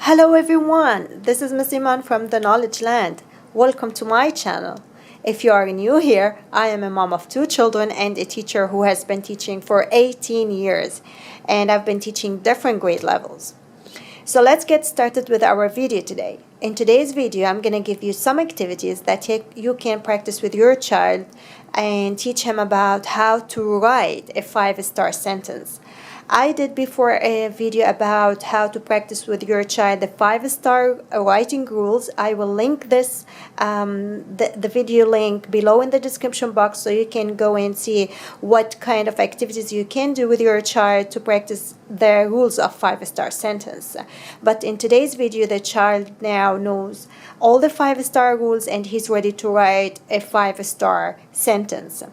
Hello everyone, this is Miss Iman from the Knowledge Land. Welcome to my channel. If you are new here, I am a mom of 2 children and a teacher who has been teaching for 18 years, and I've been teaching different grade levels. So let's get started with our video today. In today's video, I'm going to give you some activities that you can practice with your child and teach him about how to write a 5-star sentence. I did before a video about how to practice with your child the 5-star writing rules. I will link this, the video link below in the description box, so you can go and see what kind of activities you can do with your child to practice the rules of 5-star sentence. But in today's video, the child now knows all the 5-star rules and he's ready to write a 5-star sentence.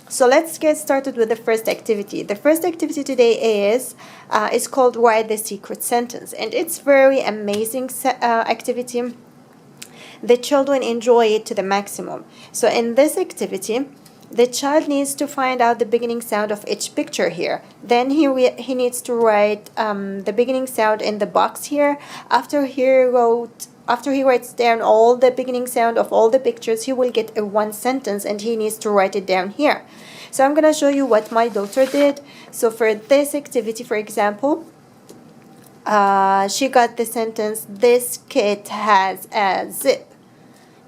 So let's get started with the first activity. The first activity today is it's called Write the Secret Sentence, and it's very amazing activity. The children enjoy it to the maximum. So in this activity, the child needs to find out the beginning sound of each picture here. Then he needs to write the beginning sound in the box here. After he writes down all the beginning sound of all the pictures, he will get a 1 sentence and he needs to write it down here. So I'm going to show you what my daughter did. So for this activity, for example, she got the sentence, "This kit has a zip."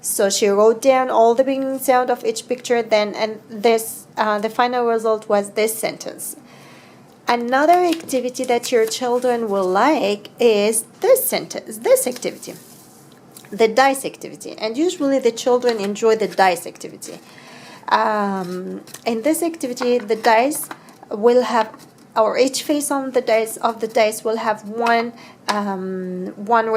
So she wrote down all the beginning sound of each picture, the final result was this sentence. Another activity that your children will like is this activity, the dice activity. And usually the children enjoy the dice activity. In this activity, the dice will have, or each face on the dice will have one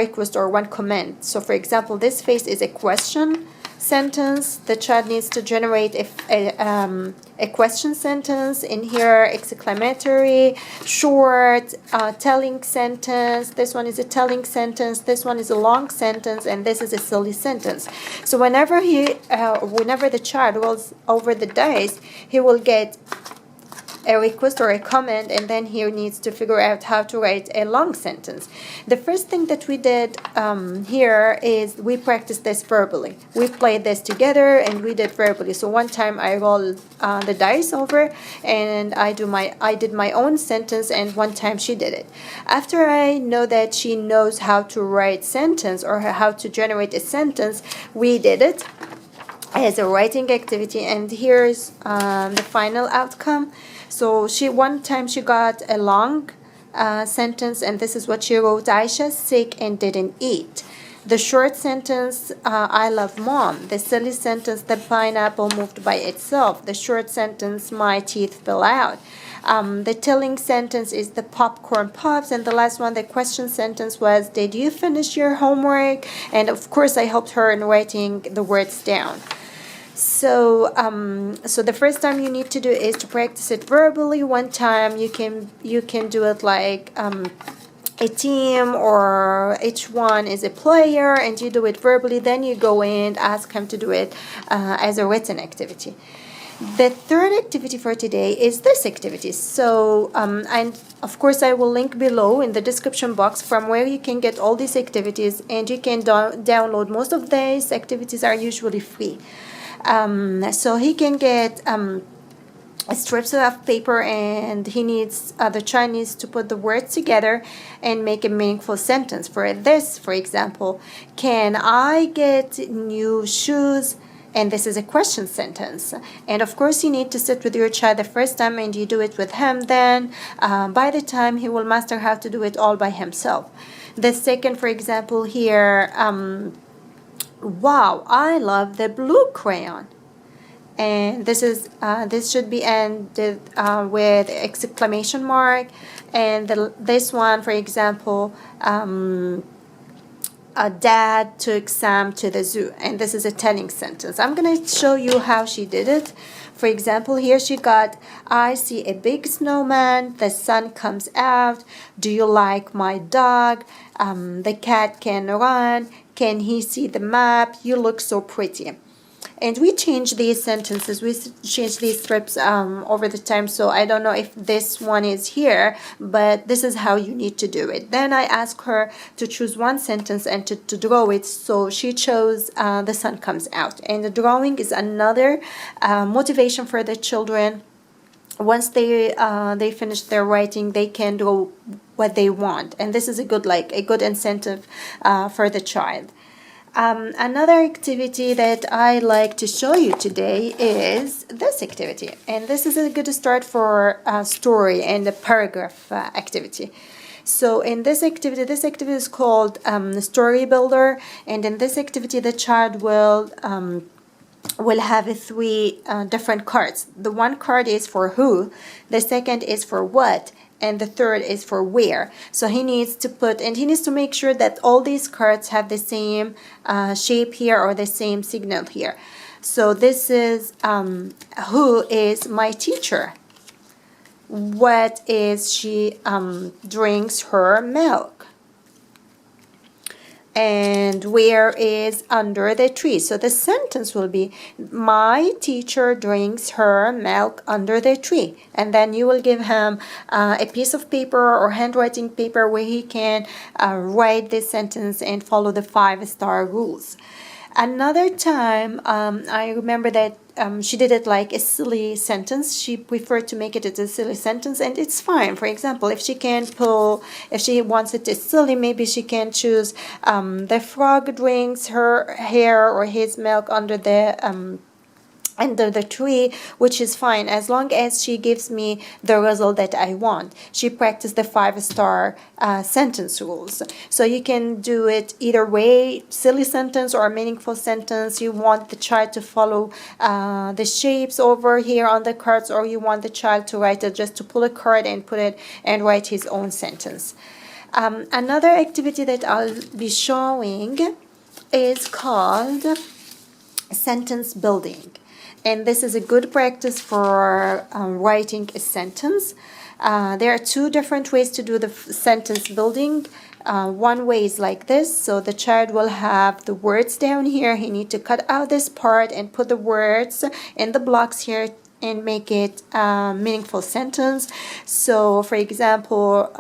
request or one command. So for example, this face is a question sentence. The child needs to generate a question sentence. In here, exclamatory, short, telling sentence. This one is a telling sentence. This one is a long sentence, and this is a silly sentence. So whenever the child rolls over the dice, he will get a request or a comment, and then he needs to figure out how to write a long sentence. The first thing that we did here is we practiced this verbally. We played this together and we did verbally. So one time I rolled the dice over and I did my own sentence, and one time she did it. After I know that she knows how to write sentence or how to generate a sentence, we did it as a writing activity, and here's the final outcome. So one time she got a long sentence, and this is what she wrote: "Aisha's sick and didn't eat." The short sentence, "I love mom." The silly sentence, "The pineapple moved by itself." The short sentence, "My teeth fell out." The telling sentence is "The popcorn pops." And the last one, the question sentence, was "Did you finish your homework?" And of course I helped her in writing the words down. So the first time you need to do is to practice it verbally. One time you can do it like a team, or each one is a player, and you do it verbally. Then you go and ask him to do it as a written activity. The third activity for today is this activity. So and of course I will link below in the description box from where you can get all these activities, and you can download. Most of these activities are usually free. So he can get strips of paper, and the child needs to put the words together and make a meaningful sentence. For this, for example, "Can I get new shoes?" And this is a question sentence. And of course you need to sit with your child the first time and you do it with him. Then by the time he will master how to do it all by himself. The second, for example, here, "Wow, I love the blue crayon." And this should be ended with exclamation mark. And this one, for example, "Dad took Sam to the zoo." And this is a telling sentence. I'm going to show you how she did it. For example, here she got, "I see a big snowman. The sun comes out. Do you like my dog? The cat can run. Can he see the map? You look so pretty." And we change these sentences, we change these strips over the time, so I don't know if this one is here, but this is how you need to do it. Then I ask her to choose one sentence and to draw it, so she chose the sun comes out. And the drawing is another motivation for the children. Once they finish their writing, they can do what they want, and this is a good incentive for the child. Another activity that I like to show you today is this activity, and this is a good start for a story and a paragraph activity. So in this activity is called Storybuilder, and in this activity the child will have three different cards. The one card is for who, the second is for what, and the third is for where. So he needs to make sure that all these cards have the same shape here or the same signal here. So this is who is my teacher. What is she drinks her milk. And where is under the tree. So the sentence will be, my teacher drinks her milk under the tree. And then you will give him a piece of paper or handwriting paper where he can write this sentence and follow the 5-star rules. Another time, I remember that she did it like a silly sentence. She preferred to make it as a silly sentence, and it's fine. For example, if she wants it to silly, maybe she can choose the frog drinks her hair or his milk under the tree, which is fine as long as she gives me the result that I want. She practiced the 5-star sentence rules. So you can do it either way, silly sentence or meaningful sentence. You want the child to follow the shapes over here on the cards, or you want the child to write it, just to pull a card and put it and write his own sentence. Another activity that I'll be showing is called sentence building. And this is a good practice for writing a sentence. There are two different ways to do the sentence building. One way is like this. So the child will have the words down here. He needs to cut out this part and put the words in the blocks here and make it a meaningful sentence. So for example,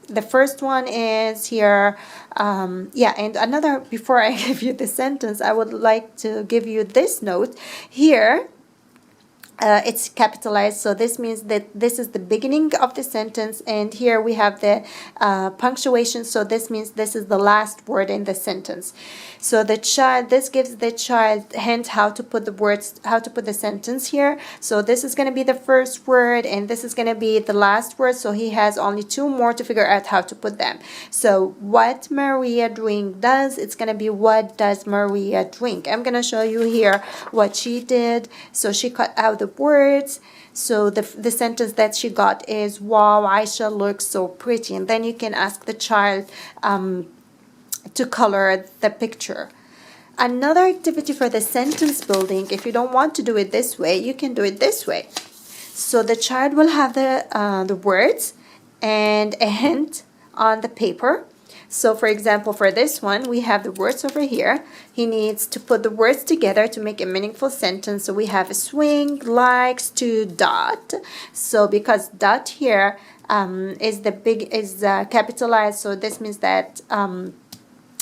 the first one is here. And another, before I give you the sentence, I would like to give you this note here. It's capitalized, so this means that this is the beginning of the sentence, and here we have the punctuation, so this means this is the last word in the sentence. So this gives the child hint how to put the sentence here. So this is going to be the first word, and this is going to be the last word, so he has only two more to figure out how to put them. So what Maria drink does, it's going to be what does Maria drink. I'm going to show you here what she did. So she cut out the words. So the sentence that she got is, wow, Aisha looks so pretty. And then you can ask the child to color the picture. Another activity for the sentence building, if you don't want to do it this way, you can do it this way. So the child will have the words and a hint on the paper. So for example, for this one, we have the words over here. He needs to put the words together to make a meaningful sentence. So we have a swing, likes to dot. So because dot here is capitalized, so this means that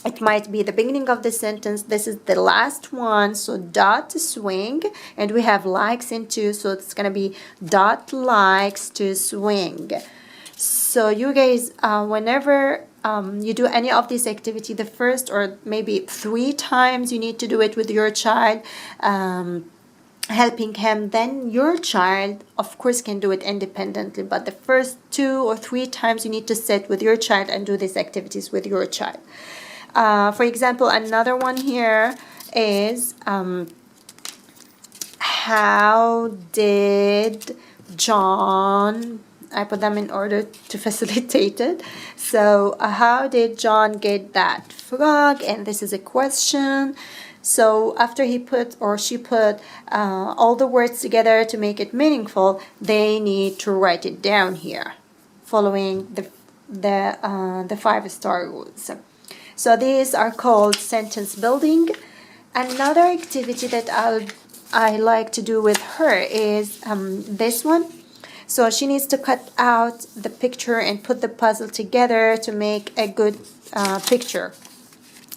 it might be the beginning of the sentence. This is the last one, so dot swing, and we have likes in two, so it's gonna be dot likes to swing. So you guys, whenever you do any of this activity, the first or maybe 3 times you need to do it with your child, helping him. Then your child, of course, can do it independently. But the first 2 or 3 times you need to sit with your child and do these activities with your child. For example, another one here is how did John... I put them in order to facilitate it. So how did John get that frog? And this is a question. So after he put or she put all the words together to make it meaningful, they need to write it down here, following the 5-star rules. So these are called sentence building. Another activity that I like to do with her is this one. So she needs to cut out the picture and put the puzzle together to make a good picture.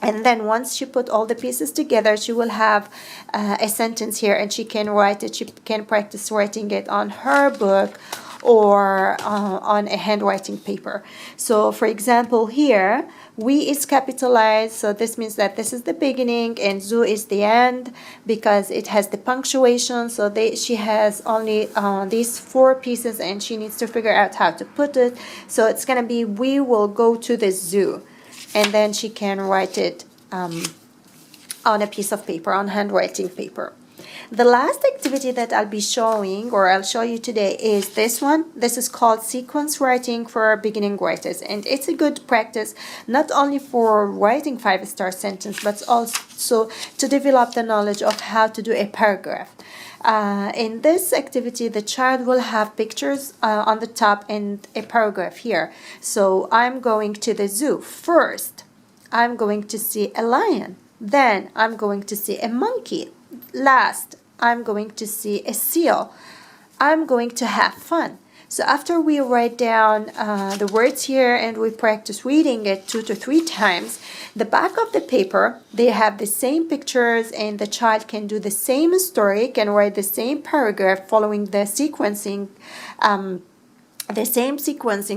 And then once she put all the pieces together, she will have a sentence here, and she can write it. She can practice writing it on her book or on a handwriting paper. So for example here, we is capitalized, so this means that this is the beginning and zoo is the end, because it has the punctuation. So she has only these 4 pieces, and she needs to figure out how to put it. So it's gonna be, we will go to the zoo, and then she can write it on a piece of paper, on handwriting paper. The last activity that I'll be showing, or I'll show you today, is this one. This is called sequence writing for beginning writers, and it's a good practice not only for writing 5-star sentence, but also to develop the knowledge of how to do a paragraph. In this activity, the child will have pictures on the top and a paragraph here. So I'm going to the zoo. First, I'm going to see a lion. Then I'm going to see a monkey. Last, I'm going to see a seal. I'm going to have fun. So after we write down the words here and we practice reading it 2 to 3 times, the back of the paper, they have the same pictures, and the child can do the same story, can write the same paragraph following the sequencing,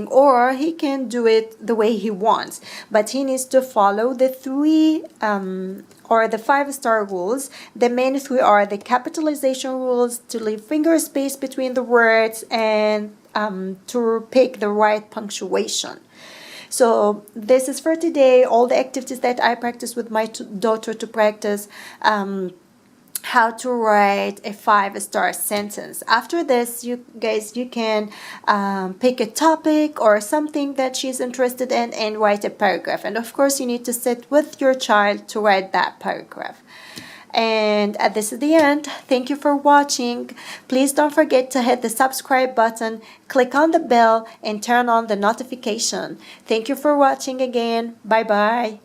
or he can do it the way he wants, but he needs to follow the 3 or the 5-star rules. The main 3 are the capitalization rules, to leave finger space between the words, and to pick the right punctuation. So this is for today, all the activities that I practice with my daughter to practice how to write a 5-star sentence. After this, you can pick a topic or something that she's interested in and write a paragraph. And of course, you need to sit with your child to write that paragraph. And this is the end. Thank you for watching. Please don't forget to hit the subscribe button, click on the bell, and turn on the notification. Thank you for watching again. Bye bye.